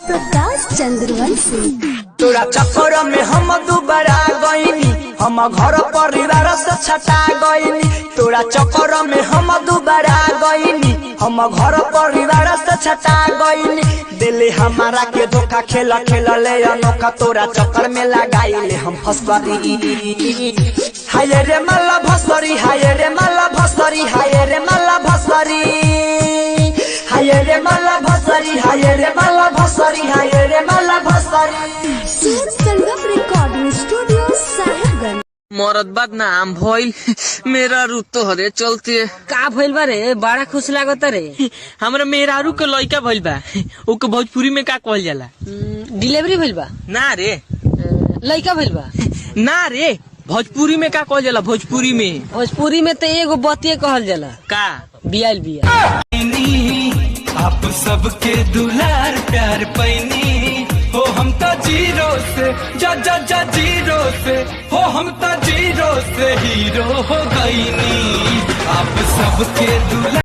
प्रकाश चंद्रवंशी। तोरा चक्कर में हम दुबारा गईनी, हम घर परिवार से छटा गईनी। तोरा चक्कर में हम दुबारा गईनी, हम घर परिवार से छटा गईनी। दिले हमारा के धोखा खेल खेल ले अनोखा, तोरा चक्कर में लगाइले हम फसरी। हाय रे माला भसरी, हाय रे माला भसरी, हाय रे माला भसरी, हाय रे माला भसरी, हाय रे माला भसरी, हाय रे माला भसरी। सूर संगम रिकॉर्डिंग स्टूडियो साहेबगंज। मरद बाद नाम भइल मेरा रू तो हरे चलते का भइल बा रे? बड़ा खुश लागत रे। हमरा मेहरारू के लइका भइल बा, ओके भोजपुरी में का कहल जाला? डिलीवरी भइल बा ना रे, लइका भइल बा ना रे, भोजपुरी में का कहल जाला? भोजपुरी में, भोजपुरी में तो एगो बतिये कहल जाला, का बियाल बिया। आप सबके दुलार प्यार पैनी हो, हम तो जीरो से जा जा जा जीरो से हो, हम तो जीरो से हीरो हो गईनी। आप सबके दुलार